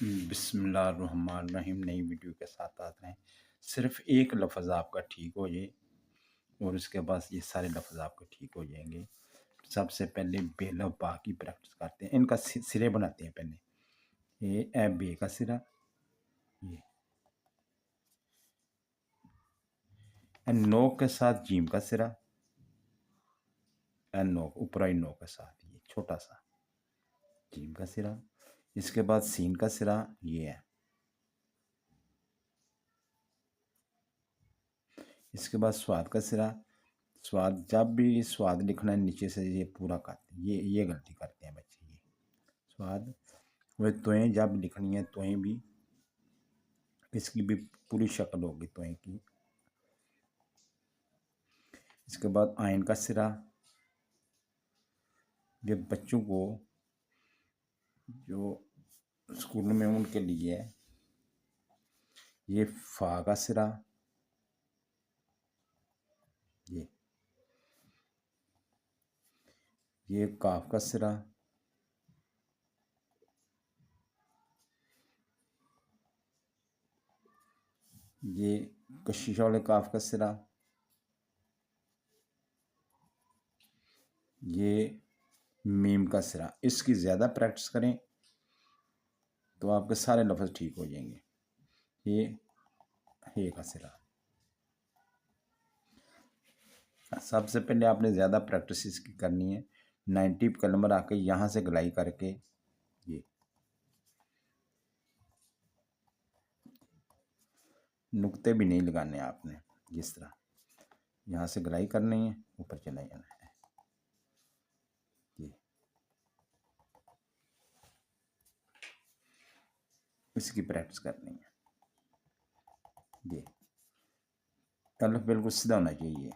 बिस्मिल्लाहिर्रहमानिर्रहीम। नई वीडियो के साथ आते हैं। सिर्फ एक लफ्ज़ आपका ठीक हो जाए और उसके बाद ये सारे लफ्ज़ आपके ठीक हो जाएंगे। सबसे पहले बेल और बा की प्रैक्टिस करते हैं। इनका सिरे बनाते हैं। पहले ये ए बे का सिरा, ये नोक के साथ जीम का सिरा, नोक ऊपराई नोक के साथ ये छोटा सा जीम का सिरा। इसके बाद सीन का सिरा ये है। इसके बाद स्वाद का सिरा। स्वाद, जब भी स्वाद लिखना है नीचे से ये पूरा करते, ये गलती करते हैं बच्चे। ये स्वाद वे त्वें जब लिखनी है, त्वें भी इसकी भी पूरी शक्ल होगी त्वें की। इसके बाद आयन का सिरा। ये बच्चों को जो स्कूल में उनके लिए है। ये फा का सिरा, ये काफ का सिरा, ये कशिश वाले काफ का सिरा, ये मीम का सिरा। इसकी ज़्यादा प्रैक्टिस करें तो आपके सारे लफ्ज़ ठीक हो जाएंगे। ये हे का सिरा। सबसे पहले आपने ज़्यादा प्रैक्टिस इसकी करनी है। 90 का नंबर आके यहाँ से गलाई करके ये नुक्ते भी नहीं लगाने आपने। जिस तरह यहाँ से गलाई करनी है, ऊपर चला जाना है। ये इसकी प्रैक्टिस करनी है। ये अल्फ बिल्कुल सीधा होना चाहिए। ये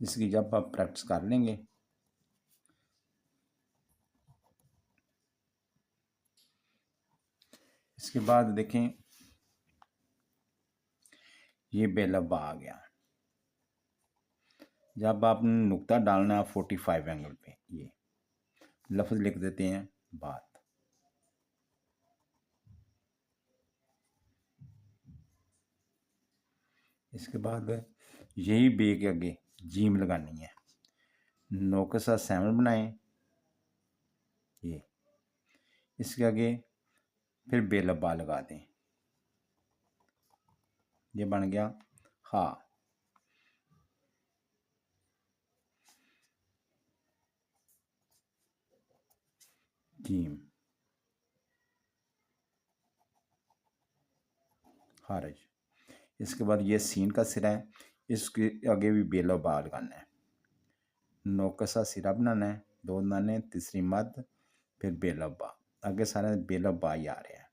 इसकी जब आप प्रैक्टिस कर लेंगे इसके बाद देखें ये बेलब्बा आ गया। जब आपने नुक्ता डालना है 45 एंगल पे, ये लफ्ज़ लिख देते हैं बात। इसके बाद यही बे के आगे जीम लगानी है। नो के साथ सैमल बनाएं। ये इसके आगे फिर बेलब्बा लगा दें। ये बन गया हा। जीम हारज। इसके बाद ये सीन का सिरा है। इसके आगे भी बेलब्बा लगाना है। नो के साथ सिरा बनाना है, 2 दाने, तीसरी मद, फिर बेलब्बा। आगे सारे बेलब्बा ही आ रहे हैं।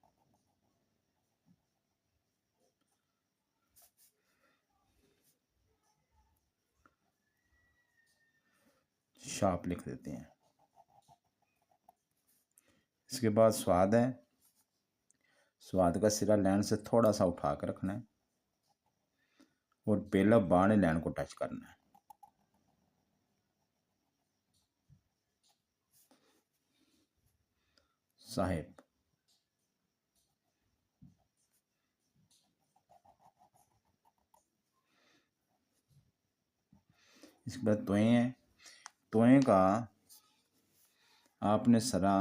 शार्प लिख देते हैं। इसके बाद स्वाद है। स्वाद का सिरा लाइन से थोड़ा सा उठा कर रखना है और बेलब्बा ने लाइन को टच करना है। साहिब, इसके बाद त्वें है। त्वें का आपने सरा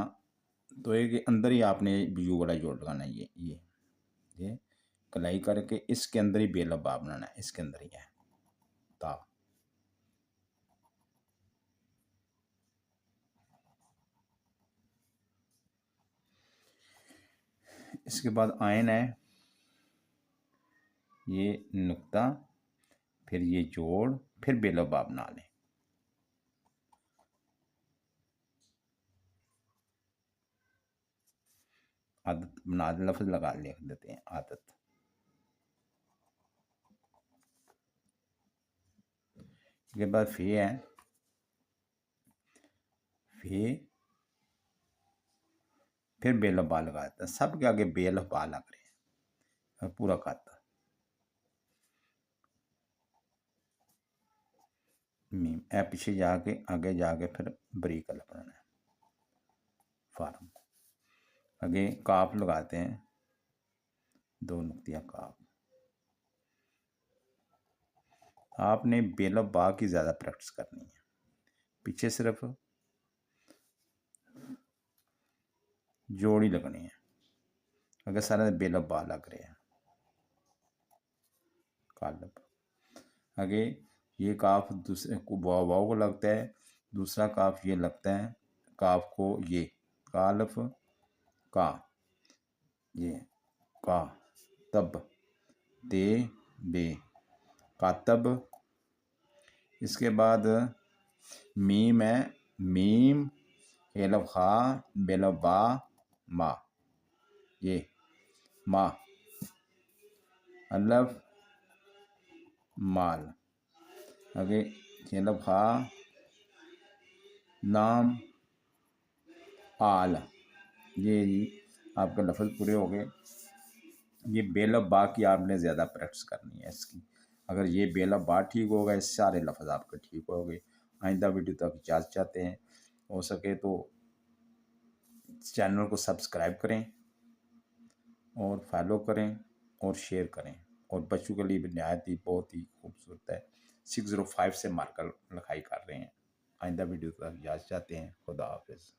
त्वें के अंदर ही आपने यू वाला जोड़ लगाना है। ये कलाई करके इसके अंदर ही बेलब्बा बनाना है। इसके अंदर ही है ता। इसके बाद आयन है। ये नुक्ता, फिर ये जोड़, फिर बेलब्बा बना लें। आदत बना लफ्ज़ लगा लिख देते हैं आदत। इसके बाद फे है। बे, फिर बेलफ बा लगाता है, सब के आगे बेलफ बा लग रहे हैं पूरा खाता मीम ए पीछे जाके आगे जाके फिर बरीक अलफ बनाना है फार्म। आगे काफ लगाते हैं, 2 नुक्तियाँ काफ। आपने बेलफ बा की ज़्यादा प्रैक्टिस करनी है, पीछे सिर्फ जोड़ी लगनी है, अगर सारा बेलफ बा लग रहे हैं कालब। आगे ये काफ दूसरे को वाव को लगता है, दूसरा काफ ये लगता है काफ को, ये कालफ का, ये का तब दे बे कातब। इसके बाद मीम है, मीम एलफ खा बेलफ बा मा, ये मा अलफ माल। आगे एलफ खा नाम आल। ये आपका लफ्ज़ पूरे हो गए। ये बेलफ बा की आपने ज़्यादा प्रैक्टिस करनी है इसकी। अगर ये बेलफ बा ठीक हो गए, सारे लफ्ज़ आपके ठीक हो गए। आइंदा वीडियो तक इजाज़त चाहते हैं, हो सके तो चैनल को सब्सक्राइब करें और फॉलो करें और शेयर करें। और बच्चों के लिए भी नहायत ही बहुत ही खूबसूरत है। 605 से मार्कर लिखाई कर रहे हैं। आइंदा वीडियो तक इजाज़त चाहते हैं। खुदा हाफिज़।